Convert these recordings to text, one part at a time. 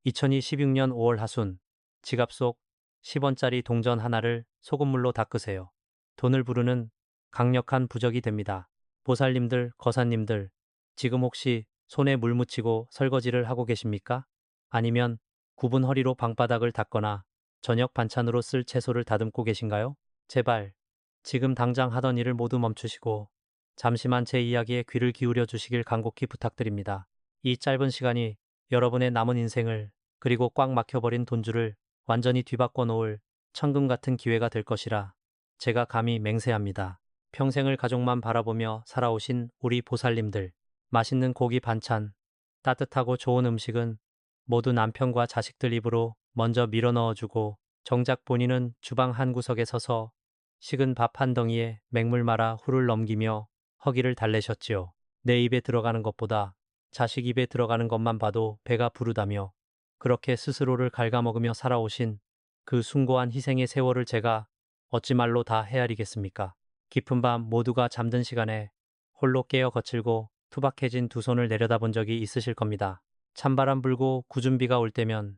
2026년 5월 하순, 지갑 속 10원짜리 동전 하나를 소금물로 닦으세요. 돈을 부르는 강력한 부적이 됩니다. 보살님들, 거사님들, 지금 혹시 손에 물 묻히고 설거지를 하고 계십니까? 아니면 굽은 허리로 방바닥을 닦거나 저녁 반찬으로 쓸 채소를 다듬고 계신가요? 제발, 지금 당장 하던 일을 모두 멈추시고 잠시만 제 이야기에 귀를 기울여 주시길 간곡히 부탁드립니다. 이 짧은 시간이 여러분의 남은 인생을 그리고 꽉 막혀버린 돈줄을 완전히 뒤바꿔 놓을 천금 같은 기회가 될 것이라 제가 감히 맹세합니다. 평생을 가족만 바라보며 살아오신 우리 보살님들, 맛있는 고기 반찬, 따뜻하고 좋은 음식은 모두 남편과 자식들 입으로 먼저 밀어 넣어주고 정작 본인은 주방 한 구석에 서서 식은 밥 한 덩이에 맹물 말아 후를 넘기며 허기를 달래셨지요. 내 입에 들어가는 것보다 자식 입에 들어가는 것만 봐도 배가 부르다며 그렇게 스스로를 갉아먹으며 살아오신 그 숭고한 희생의 세월을 제가 어찌 말로 다 헤아리겠습니까? 깊은 밤 모두가 잠든 시간에 홀로 깨어 거칠고 투박해진 두 손을 내려다본 적이 있으실 겁니다. 찬바람 불고 굳은 비가 올 때면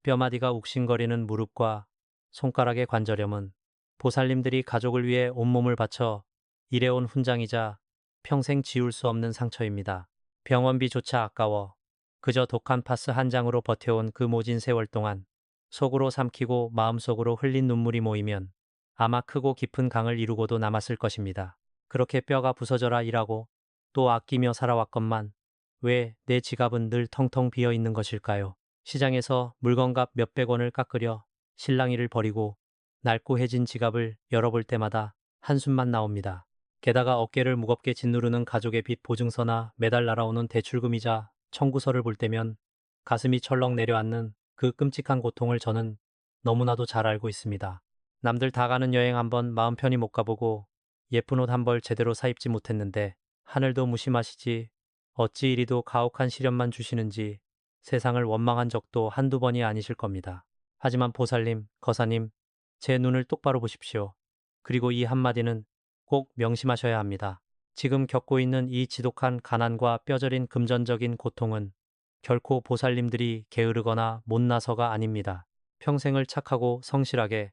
뼈마디가 욱신거리는 무릎과 손가락의 관절염은 보살님들이 가족을 위해 온몸을 바쳐 일해온 훈장이자 평생 지울 수 없는 상처입니다. 병원비조차 아까워 그저 독한 파스 한 장으로 버텨온 그 모진 세월 동안 속으로 삼키고 마음속으로 흘린 눈물이 모이면 아마 크고 깊은 강을 이루고도 남았을 것입니다. 그렇게 뼈가 부서져라 일하고 또 아끼며 살아왔건만 왜 내 지갑은 늘 텅텅 비어 있는 것일까요? 시장에서 물건값 몇백 원을 깎으려 실랑이를 벌이고 낡고해진 지갑을 열어볼 때마다 한숨만 나옵니다. 게다가 어깨를 무겁게 짓누르는 가족의 빚 보증서나 매달 날아오는 대출금이자 청구서를 볼 때면 가슴이 철렁 내려앉는 그 끔찍한 고통을 저는 너무나도 잘 알고 있습니다. 남들 다 가는 여행 한번 마음 편히 못 가보고 예쁜 옷 한 벌 제대로 사입지 못했는데 하늘도 무심하시지 어찌 이리도 가혹한 시련만 주시는지 세상을 원망한 적도 한두 번이 아니실 겁니다. 하지만 보살님, 거사님, 제 눈을 똑바로 보십시오. 그리고 이 한마디는 꼭 명심하셔야 합니다. 지금 겪고 있는 이 지독한 가난과 뼈저린 금전적인 고통은 결코 보살님들이 게으르거나 못나서가 아닙니다. 평생을 착하고 성실하게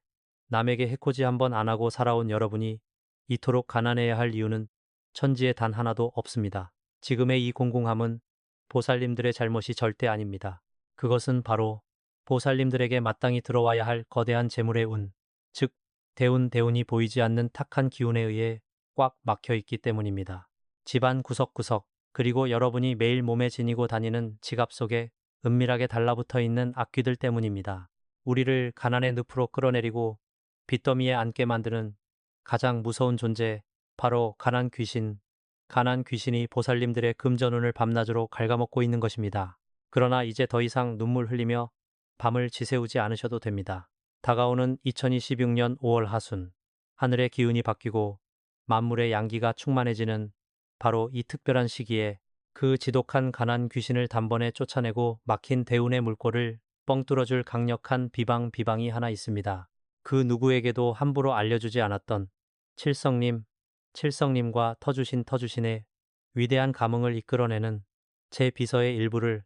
남에게 해코지 한번 안 하고 살아온 여러분이 이토록 가난해야 할 이유는 천지에 단 하나도 없습니다. 지금의 이 공공함은 보살님들의 잘못이 절대 아닙니다. 그것은 바로 보살님들에게 마땅히 들어와야 할 거대한 재물의 운, 즉 대운이 보이지 않는 탁한 기운에 의해 꽉 막혀 있기 때문입니다. 집안 구석구석, 그리고 여러분이 매일 몸에 지니고 다니는 지갑 속에 은밀하게 달라붙어 있는 악귀들 때문입니다. 우리를 가난의 늪으로 끌어내리고 빚더미에 앉게 만드는 가장 무서운 존재, 바로 가난 귀신. 가난 귀신이 보살님들의 금전운을 밤낮으로 갉아먹고 있는 것입니다. 그러나 이제 더 이상 눈물 흘리며 밤을 지새우지 않으셔도 됩니다. 다가오는 2026년 5월 하순, 하늘의 기운이 바뀌고 만물의 양기가 충만해지는 바로 이 특별한 시기에 그 지독한 가난 귀신을 단번에 쫓아내고 막힌 대운의 물꼬를 뻥 뚫어줄 강력한 비방이 하나 있습니다. 그 누구에게도 함부로 알려주지 않았던 칠성님과 터주신의 위대한 감흥을 이끌어내는 제 비서의 일부를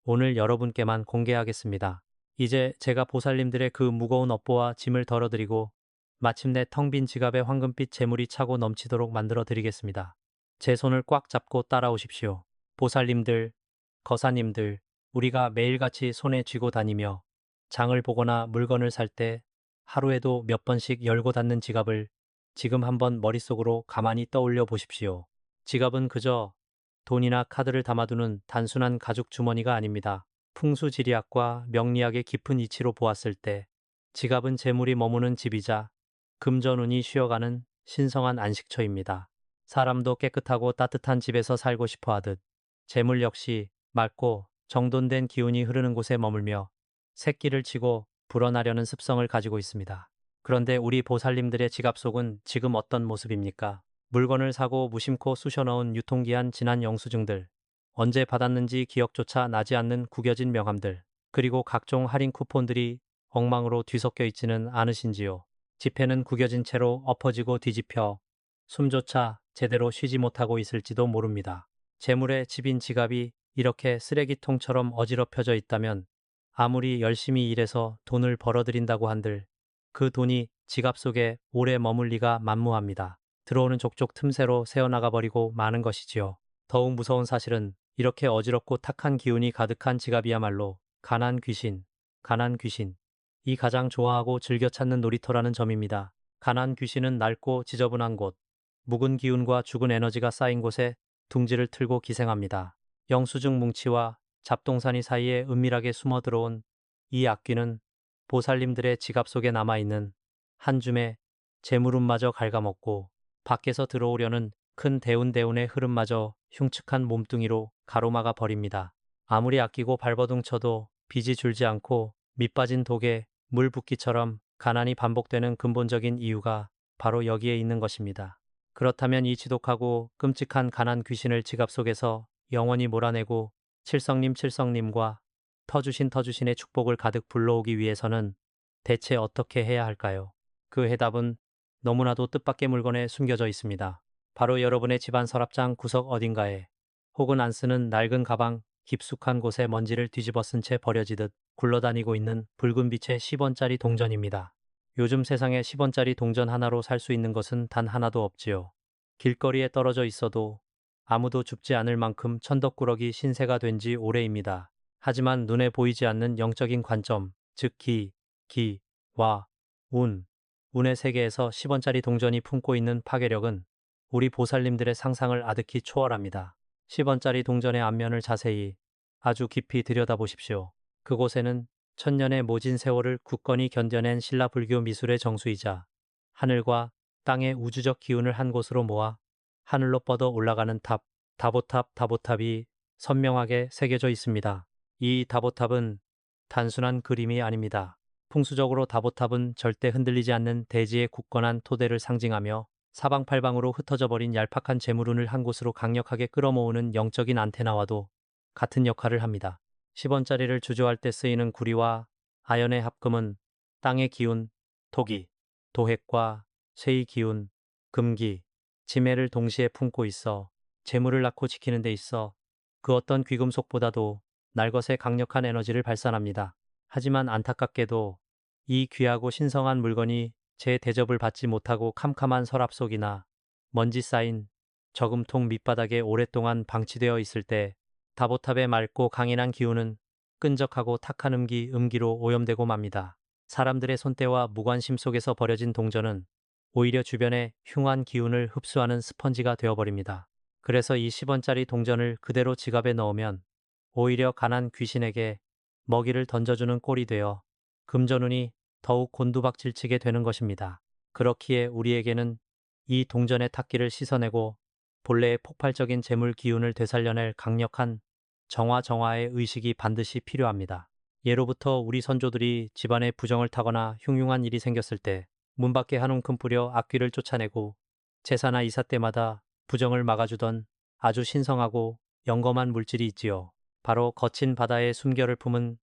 오늘 여러분께만 공개하겠습니다. 이제 제가 보살님들의 그 무거운 업보와 짐을 덜어드리고 마침내 텅 빈 지갑에 황금빛 재물이 차고 넘치도록 만들어 드리겠습니다. 제 손을 꽉 잡고 따라오십시오. 보살님들, 거사님들, 우리가 매일같이 손에 쥐고 다니며 장을 보거나 물건을 살 때 하루에도 몇 번씩 열고 닫는 지갑을 지금 한번 머릿속으로 가만히 떠올려 보십시오. 지갑은 그저 돈이나 카드를 담아두는 단순한 가죽 주머니가 아닙니다. 풍수지리학과 명리학의 깊은 이치로 보았을 때 지갑은 재물이 머무는 집이자 금전운이 쉬어가는 신성한 안식처입니다. 사람도 깨끗하고 따뜻한 집에서 살고 싶어 하듯 재물 역시 맑고 정돈된 기운이 흐르는 곳에 머물며 새끼를 치고 불어나려는 습성을 가지고 있습니다. 그런데 우리 보살님들의 지갑 속은 지금 어떤 모습입니까? 물건을 사고 무심코 쑤셔넣은 유통기한 지난 영수증들, 언제 받았는지 기억조차 나지 않는 구겨진 명함들, 그리고 각종 할인 쿠폰들이 엉망으로 뒤섞여 있지는 않으신지요. 지폐는 구겨진 채로 엎어지고 뒤집혀 숨조차 제대로 쉬지 못하고 있을지도 모릅니다. 재물의 집인 지갑이 이렇게 쓰레기통처럼 어지럽혀져 있다면 아무리 열심히 일해서 돈을 벌어들인다고 한들 그 돈이 지갑 속에 오래 머물 리가 만무합니다. 들어오는 족족 틈새로 새어나가 버리고 마는 것이지요. 더욱 무서운 사실은 이렇게 어지럽고 탁한 기운이 가득한 지갑이야말로 가난 귀신, 가난 귀신. 이 가장 좋아하고 즐겨 찾는 놀이터라는 점입니다. 가난 귀신은 낡고 지저분한 곳, 묵은 기운과 죽은 에너지가 쌓인 곳에 둥지를 틀고 기생합니다. 영수증 뭉치와 잡동사니 사이에 은밀하게 숨어 들어온 이 악귀는 보살님들의 지갑 속에 남아있는 한 줌의 재물운마저 갉아먹고 밖에서 들어오려는 큰 대운대운의 흐름마저 흉측한 몸뚱이로 가로막아 버립니다. 아무리 아끼고 발버둥 쳐도 빚이 줄지 않고 밑빠진 독에 물 붓기처럼 가난이 반복되는 근본적인 이유가 바로 여기에 있는 것입니다. 그렇다면 이 지독하고 끔찍한 가난 귀신을 지갑 속에서 영원히 몰아내고 칠성님과 터주신의 축복을 가득 불러오기 위해서는 대체 어떻게 해야 할까요? 그 해답은 너무나도 뜻밖의 물건에 숨겨져 있습니다. 바로 여러분의 집안 서랍장 구석 어딘가에, 혹은 안 쓰는 낡은 가방 깊숙한 곳에 먼지를 뒤집어 쓴 채 버려지듯 굴러다니고 있는 붉은 빛의 10원짜리 동전입니다. 요즘 세상에 10원짜리 동전 하나로 살 수 있는 것은 단 하나도 없지요. 길거리에 떨어져 있어도 아무도 줍지 않을 만큼 천덕꾸러기 신세가 된 지 오래입니다. 하지만 눈에 보이지 않는 영적인 관점, 즉 와, 운의 세계에서 10원짜리 동전이 품고 있는 파괴력은 우리 보살님들의 상상을 아득히 초월합니다. 10원짜리 동전의 앞면을 자세히 아주 깊이 들여다보십시오. 그곳에는 천년의 모진 세월을 굳건히 견뎌낸 신라 불교 미술의 정수이자 하늘과 땅의 우주적 기운을 한 곳으로 모아 하늘로 뻗어 올라가는 탑, 다보탑이 선명하게 새겨져 있습니다. 이 다보탑은 단순한 그림이 아닙니다. 풍수적으로 다보탑은 절대 흔들리지 않는 대지의 굳건한 토대를 상징하며 사방팔방으로 흩어져 버린 얄팍한 재물운을 한 곳으로 강력하게 끌어모으는 영적인 안테나와도 같은 역할을 합니다. 10원짜리를 주조할 때 쓰이는 구리와 아연의 합금은 땅의 기운, 토기, 도핵과 쇠의 기운, 금기, 지매를 동시에 품고 있어 재물을 낳고 지키는 데 있어 그 어떤 귀금속보다도 날것의 강력한 에너지를 발산합니다. 하지만 안타깝게도 이 귀하고 신성한 물건이 제 대접을 받지 못하고 캄캄한 서랍 속이나 먼지 쌓인 저금통 밑바닥에 오랫동안 방치되어 있을 때 다보탑의 맑고 강인한 기운은 끈적하고 탁한 음기로 오염되고 맙니다. 사람들의 손때와 무관심 속에서 버려진 동전은 오히려 주변의 흉한 기운을 흡수하는 스펀지가 되어버립니다. 그래서 이 10원짜리 동전을 그대로 지갑에 넣으면 오히려 가난 귀신에게 먹이를 던져주는 꼴이 되어 금전운이 더욱 곤두박질치게 되는 것입니다. 그렇기에 우리에게는 이 동전의 탁기를 씻어내고 본래의 폭발적인 재물 기운을 되살려낼 강력한 정화의 의식이 반드시 필요합니다. 예로부터 우리 선조들이 집안에 부정을 타거나 흉흉한 일이 생겼을 때 문 밖에 한 움큼 뿌려 악귀를 쫓아내고 제사나 이사 때마다 부정을 막아주던 아주 신성하고 영검한 물질이 있지요. 바로 거친 바다의 숨결을 품은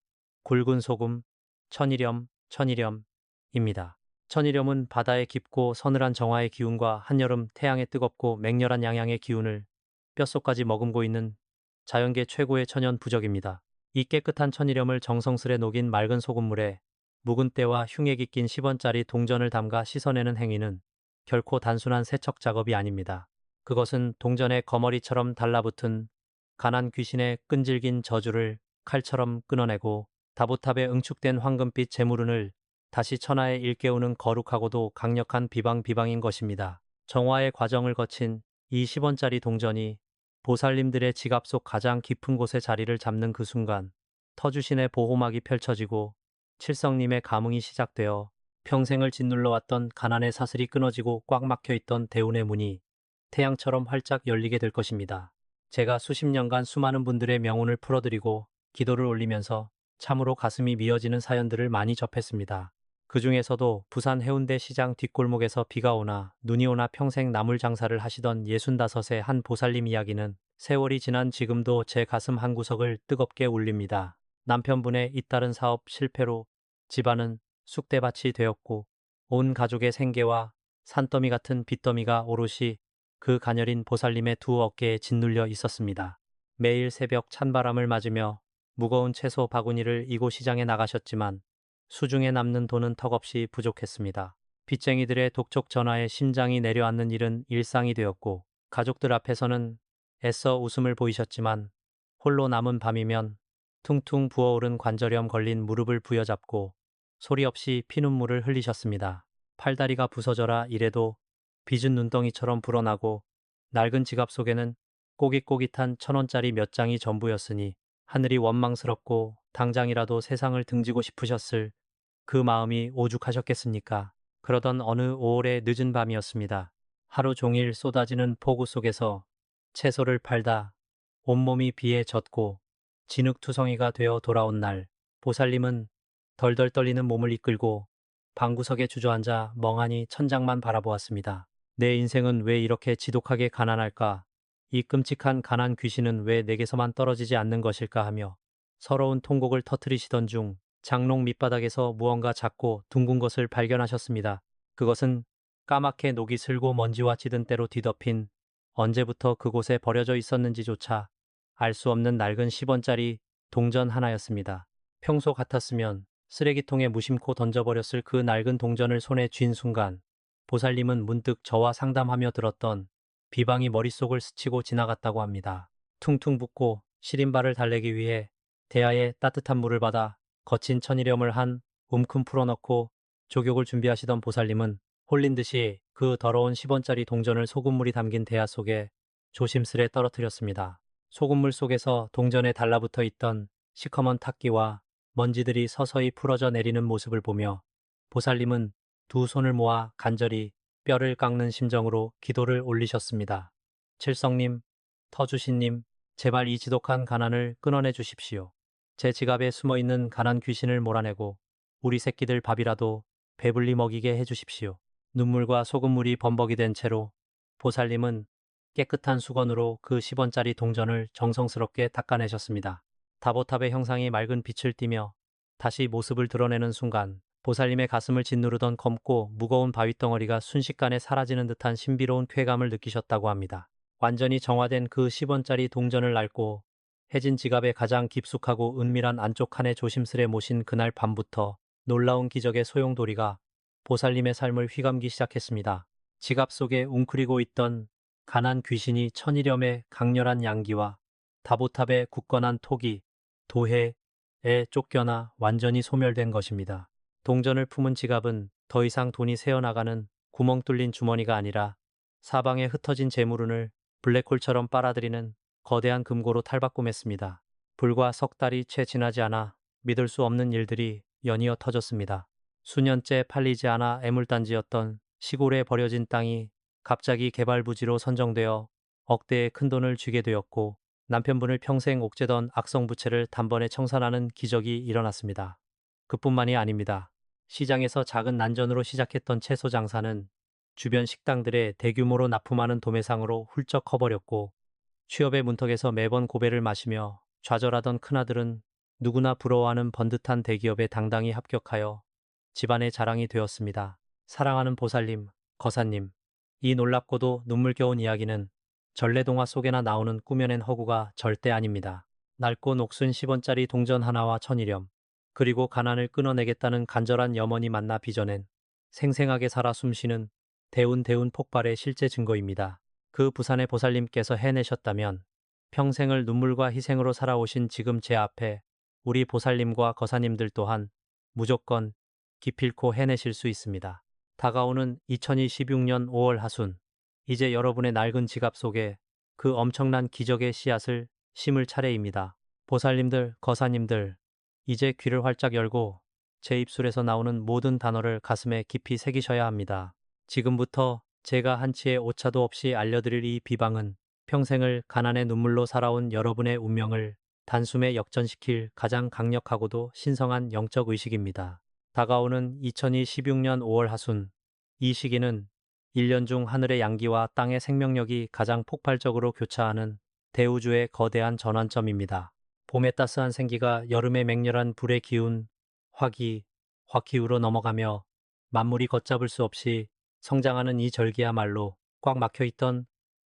굵은 소금, 천일염입니다. 천일염은 바다의 깊고 서늘한 정화의 기운과 한여름 태양의 뜨겁고 맹렬한 양양의 기운을 뼛속까지 머금고 있는 자연계 최고의 천연 부적입니다. 이 깨끗한 천일염을 정성스레 녹인 맑은 소금물에 묵은 때와 흉액이 낀 10원짜리 동전을 담가 씻어내는 행위는 결코 단순한 세척 작업이 아닙니다. 그것은 동전의 거머리처럼 달라붙은 가난 귀신의 끈질긴 저주를 칼처럼 끊어내고 다보탑에 응축된 황금빛 재물운을 다시 천하에 일깨우는 거룩하고도 강력한 비방인 것입니다. 정화의 과정을 거친 이 10원짜리 동전이 보살님들의 지갑 속 가장 깊은 곳에 자리를 잡는 그 순간 터주신의 보호막이 펼쳐지고 칠성님의 감흥이 시작되어 평생을 짓눌러왔던 가난의 사슬이 끊어지고 꽉 막혀있던 대운의 문이 태양처럼 활짝 열리게 될 것입니다. 제가 수십 년간 수많은 분들의 명운을 풀어드리고 기도를 올리면서 참으로 가슴이 미어지는 사연들을 많이 접했습니다. 그 중에서도 부산 해운대 시장 뒷골목에서 비가 오나 눈이 오나 평생 나물 장사를 하시던 65의 한 보살님 이야기는 세월이 지난 지금도 제 가슴 한구석을 뜨겁게 울립니다. 남편분의 잇따른 사업 실패로 집안은 쑥대밭이 되었고 온 가족의 생계와 산더미 같은 빚더미가 오롯이 그 가녀린 보살님의 두 어깨에 짓눌려 있었습니다. 매일 새벽 찬바람을 맞으며 무거운 채소 바구니를 이고 시장에 나가셨지만 수중에 남는 돈은 턱없이 부족했습니다. 빚쟁이들의 독촉 전화에 심장이 내려앉는 일은 일상이 되었고 가족들 앞에서는 애써 웃음을 보이셨지만 홀로 남은 밤이면 퉁퉁 부어오른 관절염 걸린 무릎을 부여잡고 소리 없이 피눈물을 흘리셨습니다. 팔다리가 부서져라 이래도 빚은 눈덩이처럼 불어나고 낡은 지갑 속에는 꼬깃꼬깃한 1,000원짜리 몇 장이 전부였으니 하늘이 원망스럽고 당장이라도 세상을 등지고 싶으셨을 그 마음이 오죽하셨겠습니까? 그러던 어느 5월의 늦은 밤이었습니다. 하루 종일 쏟아지는 폭우 속에서 채소를 팔다 온몸이 비에 젖고 진흙투성이가 되어 돌아온 날, 보살님은 덜덜 떨리는 몸을 이끌고 방구석에 주저앉아 멍하니 천장만 바라보았습니다. 내 인생은 왜 이렇게 지독하게 가난할까? 이 끔찍한 가난 귀신은 왜 내게서만 떨어지지 않는 것일까 하며 서러운 통곡을 터뜨리시던 중 장롱 밑바닥에서 무언가 작고 둥근 것을 발견하셨습니다. 그것은 까맣게 녹이 슬고 먼지와 찌든 때로 뒤덮인 언제부터 그곳에 버려져 있었는지조차 알 수 없는 낡은 10원짜리 동전 하나였습니다. 평소 같았으면 쓰레기통에 무심코 던져버렸을 그 낡은 동전을 손에 쥔 순간 보살님은 문득 저와 상담하며 들었던 비방이 머릿속을 스치고 지나갔다고 합니다. 퉁퉁 붓고 시린 발을 달래기 위해 대야에 따뜻한 물을 받아 거친 천일염을 한 움큼 풀어넣고 족욕을 준비하시던 보살님은 홀린 듯이 그 더러운 10원짜리 동전을 소금물이 담긴 대야 속에 조심스레 떨어뜨렸습니다. 소금물 속에서 동전에 달라붙어 있던 시커먼 탁기와 먼지들이 서서히 풀어져 내리는 모습을 보며 보살님은 두 손을 모아 간절히 뼈를 깎는 심정으로 기도를 올리셨습니다. 칠성님, 터주신님, 제발 이 지독한 가난을 끊어내 주십시오. 제 지갑에 숨어있는 가난 귀신을 몰아내고 우리 새끼들 밥이라도 배불리 먹이게 해주십시오. 눈물과 소금물이 범벅이 된 채로 보살님은 깨끗한 수건으로 그 10원짜리 동전을 정성스럽게 닦아내셨습니다. 다보탑의 형상이 맑은 빛을 띠며 다시 모습을 드러내는 순간 보살님의 가슴을 짓누르던 검고 무거운 바위덩어리가 순식간에 사라지는 듯한 신비로운 쾌감을 느끼셨다고 합니다. 완전히 정화된 그 10원짜리 동전을 낡고 해진 지갑의 가장 깊숙하고 은밀한 안쪽 칸에 조심스레 모신 그날 밤부터 놀라운 기적의 소용돌이가 보살님의 삶을 휘감기 시작했습니다. 지갑 속에 웅크리고 있던 가난 귀신이 천일염의 강렬한 양기와 다보탑의 굳건한 톡이 도해에 쫓겨나 완전히 소멸된 것입니다. 동전을 품은 지갑은 더 이상 돈이 새어나가는 구멍 뚫린 주머니가 아니라 사방에 흩어진 재물운을 블랙홀처럼 빨아들이는 거대한 금고로 탈바꿈했습니다. 불과 석 달이 채 지나지 않아 믿을 수 없는 일들이 연이어 터졌습니다. 수년째 팔리지 않아 애물단지였던 시골에 버려진 땅이 갑자기 개발부지로 선정되어 억대의 큰돈을 쥐게 되었고 남편분을 평생 옥죄던 악성부채를 단번에 청산하는 기적이 일어났습니다. 그뿐만이 아닙니다. 시장에서 작은 난전으로 시작했던 채소 장사는 주변 식당들의 대규모로 납품하는 도매상으로 훌쩍 커버렸고 취업의 문턱에서 매번 고배를 마시며 좌절하던 큰아들은 누구나 부러워하는 번듯한 대기업에 당당히 합격하여 집안의 자랑이 되었습니다. 사랑하는 보살님, 거사님, 이 놀랍고도 눈물겨운 이야기는 전래동화 속에나 나오는 꾸며낸 허구가 절대 아닙니다. 낡고 녹슨 10원짜리 동전 하나와 천일염, 그리고 가난을 끊어내겠다는 간절한 염원이 만나 빚어낸 생생하게 살아 숨쉬는 대운대운 폭발의 실제 증거입니다. 그 부산의 보살님께서 해내셨다면 평생을 눈물과 희생으로 살아오신 지금 제 앞에 우리 보살님과 거사님들 또한 무조건 기필코 해내실 수 있습니다. 다가오는 2026년 5월 하순, 이제 여러분의 낡은 지갑 속에 그 엄청난 기적의 씨앗을 심을 차례입니다. 보살님들, 거사님들, 이제 귀를 활짝 열고 제 입술에서 나오는 모든 단어를 가슴에 깊이 새기셔야 합니다. 지금부터 제가 한치의 오차도 없이 알려드릴 이 비방은 평생을 가난의 눈물로 살아온 여러분의 운명을 단숨에 역전시킬 가장 강력하고도 신성한 영적 의식입니다. 다가오는 2026년 5월 하순, 이 시기는 1년 중 하늘의 양기와 땅의 생명력이 가장 폭발적으로 교차하는 대우주의 거대한 전환점입니다. 봄의 따스한 생기가 여름의 맹렬한 불의 기운, 화기우로 넘어가며 만물이 걷잡을 수 없이 성장하는 이 절기야말로 꽉 막혀있던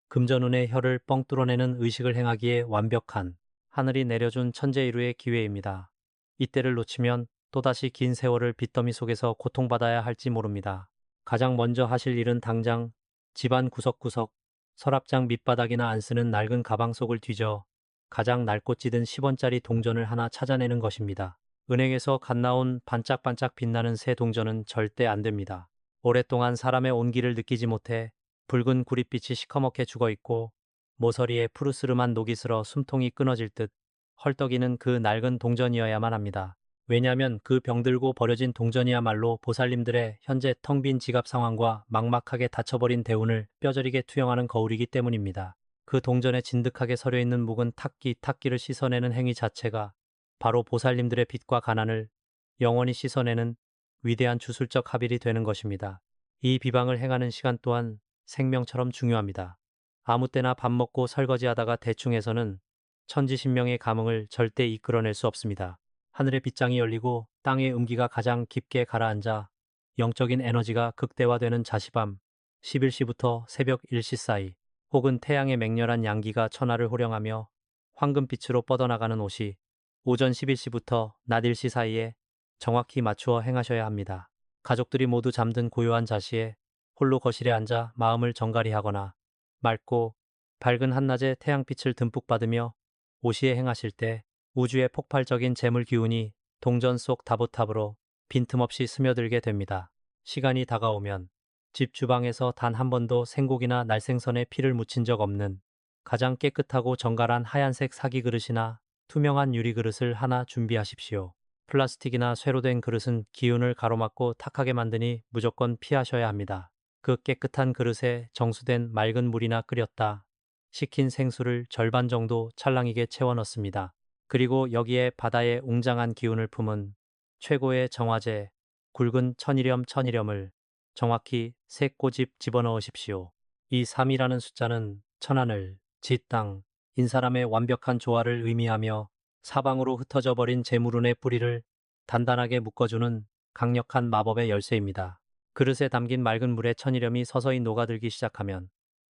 금전운의 혀를 뻥 뚫어내는 의식을 행하기에 완벽한 하늘이 내려준 천재이루의 기회입니다. 이때를 놓치면 또다시 긴 세월을 빚더미 속에서 고통받아야 할지 모릅니다. 가장 먼저 하실 일은 당장 집안 구석구석, 서랍장 밑바닥이나 안 쓰는 낡은 가방 속을 뒤져 가장 낡고 찌든 10원짜리 동전을 하나 찾아내는 것입니다. 은행에서 갓 나온 반짝반짝 빛나는 새 동전은 절대 안 됩니다. 오랫동안 사람의 온기를 느끼지 못해 붉은 구릿빛이 시커멓게 죽어있고 모서리에 푸르스름한 녹이 슬어 숨통이 끊어질 듯 헐떡이는 그 낡은 동전이어야만 합니다. 왜냐하면 그 병들고 버려진 동전이야말로 보살님들의 현재 텅 빈 지갑 상황과 막막하게 닫혀버린 대운을 뼈저리게 투영하는 거울이기 때문입니다. 그 동전에 진득하게 서려있는 묵은 탁기를 씻어내는 행위 자체가 바로 보살님들의 빚과 가난을 영원히 씻어내는 위대한 주술적 합일이 되는 것입니다. 이 비방을 행하는 시간 또한 생명처럼 중요합니다. 아무 때나 밥 먹고 설거지하다가 대충 해서는 천지신명의 감흥을 절대 이끌어낼 수 없습니다. 하늘의 빗장이 열리고 땅의 음기가 가장 깊게 가라앉아 영적인 에너지가 극대화되는 자시밤 11시부터 새벽 1시 사이 혹은 태양의 맹렬한 양기가 천하를 호령하며 황금빛으로 뻗어나가는 옷이 오전 11시부터 낮 1시 사이에 정확히 맞추어 행하셔야 합니다. 가족들이 모두 잠든 고요한 자시에 홀로 거실에 앉아 마음을 정갈히 하거나 맑고 밝은 한낮의 태양빛을 듬뿍 받으며 오시에 행하실 때 우주의 폭발적인 재물 기운이 동전 속 다보탑으로 빈틈없이 스며들게 됩니다. 시간이 다가오면 집 주방에서 단 한 번도 생고기나 날생선에 피를 묻힌 적 없는 가장 깨끗하고 정갈한 하얀색 사기 그릇이나 투명한 유리 그릇을 하나 준비하십시오. 플라스틱이나 쇠로 된 그릇은 기운을 가로막고 탁하게 만드니 무조건 피하셔야 합니다. 그 깨끗한 그릇에 정수된 맑은 물이나 끓였다 식힌 생수를 절반 정도 찰랑이게 채워 넣습니다. 그리고 여기에 바다의 웅장한 기운을 품은 최고의 정화제, 굵은 천일염을 정확히 3꼬집 집어넣으십시오. 이 3이라는 숫자는 천하늘, 지땅, 인사람의 완벽한 조화를 의미하며 사방으로 흩어져 버린 재물운의 뿌리를 단단하게 묶어주는 강력한 마법의 열쇠입니다. 그릇에 담긴 맑은 물에 천일염이 서서히 녹아들기 시작하면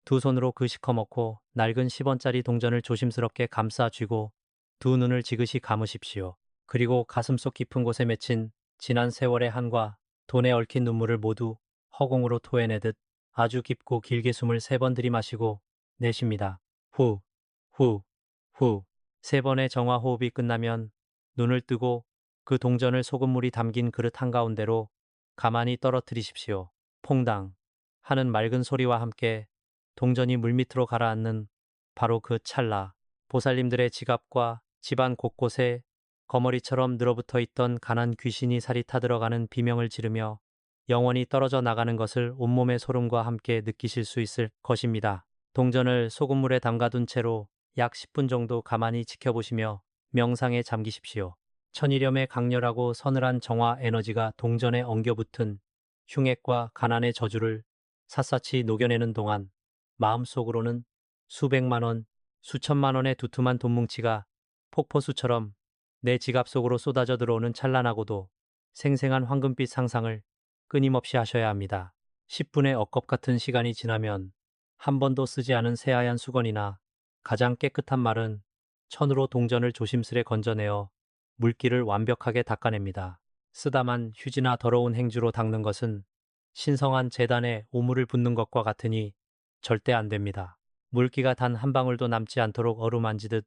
두 손으로 그 시커멓고 낡은 10원짜리 동전을 조심스럽게 감싸 쥐고 두 눈을 지그시 감으십시오. 그리고 가슴속 깊은 곳에 맺힌 지난 세월의 한과 돈에 얽힌 눈물을 모두 허공으로 토해내듯 아주 깊고 길게 숨을 3번 들이마시고 내쉽니다. 후, 후, 후. 3번의 정화 호흡이 끝나면 눈을 뜨고 그 동전을 소금물이 담긴 그릇 한가운데로 가만히 떨어뜨리십시오. 퐁당 하는 맑은 소리와 함께 동전이 물밑으로 가라앉는 바로 그 찰나 보살님들의 지갑과 집안 곳곳에 거머리처럼 늘어붙어 있던 가난 귀신이 살이 타들어가는 비명을 지르며 영원히 떨어져 나가는 것을 온몸의 소름과 함께 느끼실 수 있을 것입니다. 동전을 소금물에 담가둔 채로 약 10분 정도 가만히 지켜보시며 명상에 잠기십시오. 천일염의 강렬하고 서늘한 정화 에너지가 동전에 엉겨붙은 흉액과 가난의 저주를 샅샅이 녹여내는 동안 마음속으로는 수백만 원, 수천만 원의 두툼한 돈뭉치가 폭포수처럼 내 지갑 속으로 쏟아져 들어오는 찬란하고도 생생한 황금빛 상상을 끊임없이 하셔야 합니다. 10분의 억겁 같은 시간이 지나면 한 번도 쓰지 않은 새하얀 수건이나 가장 깨끗한 마른 천으로 동전을 조심스레 건져내어 물기를 완벽하게 닦아냅니다. 쓰다만 휴지나 더러운 행주로 닦는 것은 신성한 재단에 오물을 붓는 것과 같으니 절대 안 됩니다. 물기가 단 한 방울도 남지 않도록 어루만지듯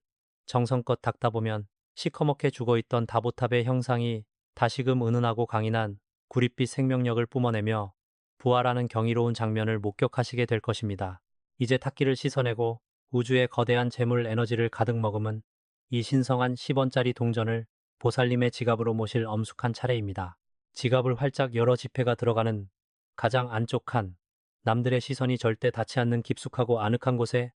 정성껏 닦다 보면 시커멓게 죽어있던 다보탑의 형상이 다시금 은은하고 강인한 구릿빛 생명력을 뿜어내며 부활하는 경이로운 장면을 목격하시게 될 것입니다. 이제 탁기를 씻어내고 우주의 거대한 재물 에너지를 가득 머금은 이 신성한 10원짜리 동전을 보살님의 지갑으로 모실 엄숙한 차례입니다. 지갑을 활짝 열어 지폐가 들어가는 가장 안쪽 칸, 남들의 시선이 절대 닿지 않는 깊숙하고 아늑한 곳에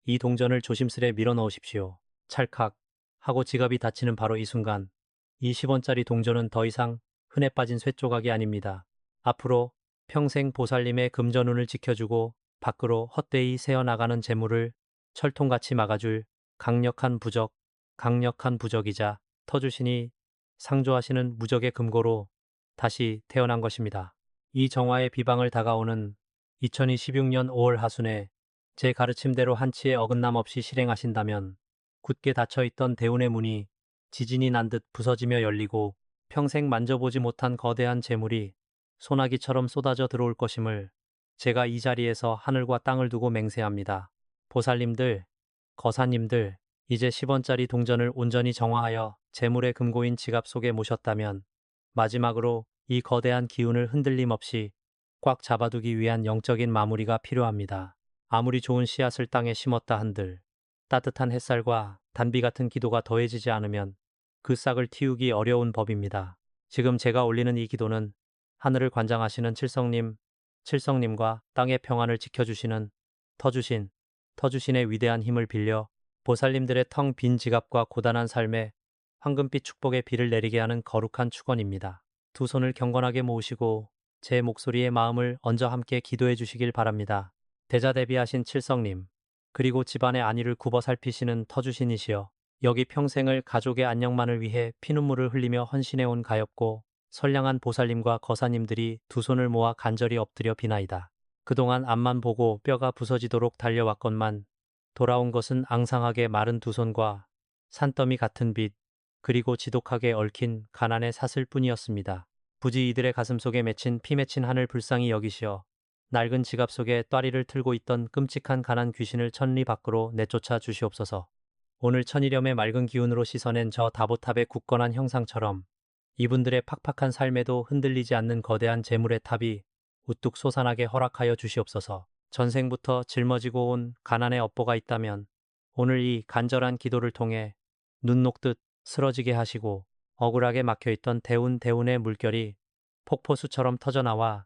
이 동전을 조심스레 밀어 넣으십시오. 찰칵 하고 지갑이 닫히는 바로 이 순간 이 10원짜리 동전은 더 이상 흔해 빠진 쇠조각이 아닙니다. 앞으로 평생 보살님의 금전운을 지켜주고 밖으로 헛되이 새어나가는 재물을 철통같이 막아줄 강력한 부적이자 터주신이 상조하시는 무적의 금고로 다시 태어난 것입니다. 이 정화의 비방을 다가오는 2026년 5월 하순에 제 가르침대로 한치의 어긋남 없이 실행하신다면 굳게 닫혀있던 대운의 문이 지진이 난 듯 부서지며 열리고 평생 만져보지 못한 거대한 재물이 소나기처럼 쏟아져 들어올 것임을 제가 이 자리에서 하늘과 땅을 두고 맹세합니다. 보살님들, 거사님들, 이제 10원짜리 동전을 온전히 정화하여 재물의 금고인 지갑 속에 모셨다면 마지막으로 이 거대한 기운을 흔들림 없이 꽉 잡아두기 위한 영적인 마무리가 필요합니다. 아무리 좋은 씨앗을 땅에 심었다 한들 따뜻한 햇살과 단비 같은 기도가 더해지지 않으면 그 싹을 틔우기 어려운 법입니다. 지금 제가 올리는 이 기도는 하늘을 관장하시는 칠성님과 땅의 평안을 지켜주시는 터주신의 위대한 힘을 빌려 보살님들의 텅 빈 지갑과 고단한 삶에 황금빛 축복의 비를 내리게 하는 거룩한 축원입니다. 두 손을 경건하게 모으시고 제 목소리에 마음을 얹어 함께 기도해 주시길 바랍니다. 대자대비하신 칠성님, 그리고 집안의 안위를 굽어 살피시는 터주신이시여, 여기 평생을 가족의 안녕만을 위해 피눈물을 흘리며 헌신해온 가엾고 선량한 보살님과 거사님들이 두 손을 모아 간절히 엎드려 비나이다. 그동안 앞만 보고 뼈가 부서지도록 달려왔건만 돌아온 것은 앙상하게 마른 두 손과 산더미 같은 빛, 그리고 지독하게 얽힌 가난의 사슬 뿐이었습니다. 부지 이들의 가슴 속에 맺힌 피 맺힌 하늘 불쌍히 여기시어 낡은 지갑 속에 또아리를 틀고 있던 끔찍한 가난 귀신을 천리 밖으로 내쫓아 주시옵소서. 오늘 천일염의 맑은 기운으로 씻어낸 저 다보탑의 굳건한 형상처럼 이분들의 팍팍한 삶에도 흔들리지 않는 거대한 재물의 탑이 우뚝 솟아나게 허락하여 주시옵소서. 전생부터 짊어지고 온 가난의 업보가 있다면 오늘 이 간절한 기도를 통해 눈 녹듯 쓰러지게 하시고 억울하게 막혀있던 대운의 물결이 폭포수처럼 터져나와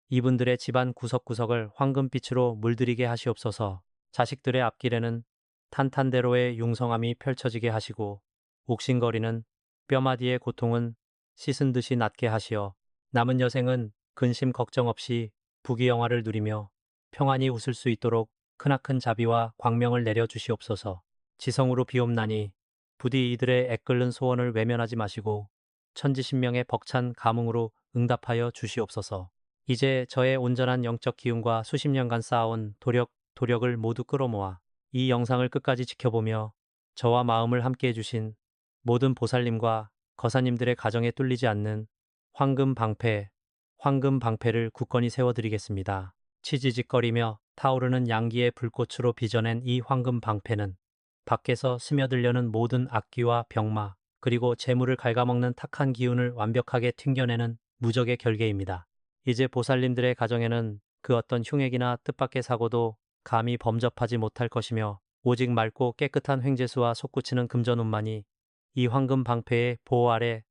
이분들의 집안 구석구석을 황금빛으로 물들이게 하시옵소서. 자식들의 앞길에는 탄탄대로의 융성함이 펼쳐지게 하시고 욱신거리는 뼈마디의 고통은 씻은 듯이 낫게 하시어 남은 여생은 근심 걱정 없이 부귀영화를 누리며 평안히 웃을 수 있도록 크나큰 자비와 광명을 내려 주시옵소서. 지성으로 비옵나니 부디 이들의 애끓는 소원을 외면하지 마시고 천지신명의 벅찬 감흥으로 응답하여 주시옵소서. 이제 저의 온전한 영적 기운과 수십 년간 쌓아온 도력을 모두 끌어모아 이 영상을 끝까지 지켜보며 저와 마음을 함께 해주신 모든 보살님과 거사님들의 가정에 뚫리지 않는 황금 방패를 굳건히 세워드리겠습니다. 치지직거리며 타오르는 양기의 불꽃으로 빚어낸 이 황금 방패는 밖에서 스며들려는 모든 악귀와 병마, 그리고 재물을 갉아먹는 탁한 기운을 완벽하게 튕겨내는 무적의 결계입니다. 이제 보살님들의 가정에는 그 어떤 흉액이나 뜻밖의 사고도 감히 범접하지 못할 것이며 오직 맑고 깨끗한 횡재수와 솟구치는 금전운만이 이 황금 방패의 보호 아래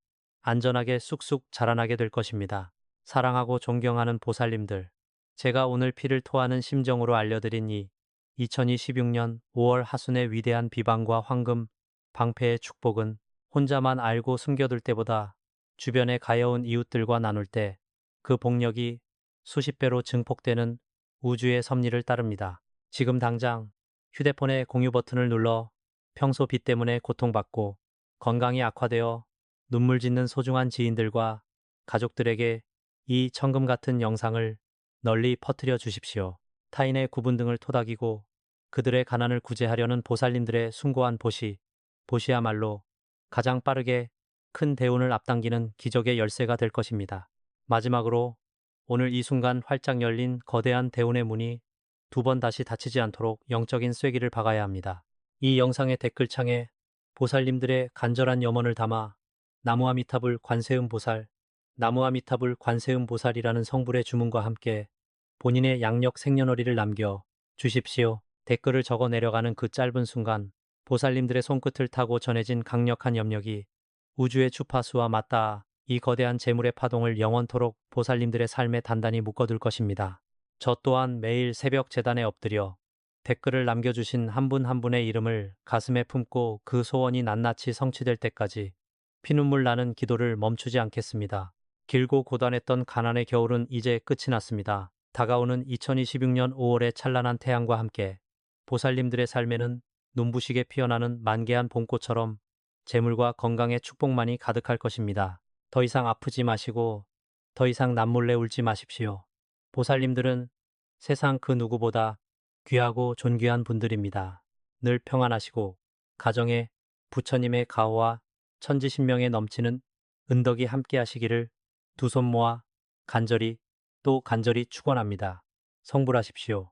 안전하게 쑥쑥 자라나게 될 것입니다. 사랑하고 존경하는 보살님들, 제가 오늘 피를 토하는 심정으로 알려드린 이 2026년 5월 하순의 위대한 비방과 황금 방패의 축복은 혼자만 알고 숨겨둘 때보다 주변에 가여운 이웃들과 나눌 때 그 복력이 수십 배로 증폭되는 우주의 섭리를 따릅니다. 지금 당장 휴대폰의 공유 버튼을 눌러 평소 빚 때문에 고통받고 건강이 악화되어 눈물 짓는 소중한 지인들과 가족들에게 이 천금 같은 영상을 널리 퍼뜨려 주십시오. 타인의 구분 등을 토닥이고 그들의 가난을 구제하려는 보살님들의 숭고한 보시야말로 가장 빠르게 큰 대운을 앞당기는 기적의 열쇠가 될 것입니다. 마지막으로 오늘 이 순간 활짝 열린 거대한 대운의 문이 두 번 다시 닫히지 않도록 영적인 쐐기를 박아야 합니다. 이 영상의 댓글창에 보살님들의 간절한 염원을 담아 나무아미타불 관세음보살이라는 성불의 주문과 함께 본인의 양력 생년월일을 남겨 주십시오. 댓글을 적어 내려가는 그 짧은 순간 보살님들의 손끝을 타고 전해진 강력한 염력이 우주의 주파수와 맞닿아 이 거대한 재물의 파동을 영원토록 보살님들의 삶에 단단히 묶어둘 것입니다. 저 또한 매일 새벽 제단에 엎드려 댓글을 남겨주신 한 분 한 분의 이름을 가슴에 품고 그 소원이 낱낱이 성취될 때까지 피눈물 나는 기도를 멈추지 않겠습니다. 길고 고단했던 가난의 겨울은 이제 끝이 났습니다. 다가오는 2026년 5월의 찬란한 태양과 함께 보살님들의 삶에는 눈부시게 피어나는 만개한 봄꽃처럼 재물과 건강의 축복만이 가득할 것입니다. 더 이상 아프지 마시고 더 이상 남몰래 울지 마십시오. 보살님들은 세상 그 누구보다 귀하고 존귀한 분들입니다. 늘 평안하시고 가정에 부처님의 가호와 천지신명에 넘치는 은덕이 함께 하시기를 두 손 모아 간절히 또 간절히 축원합니다. 성불하십시오.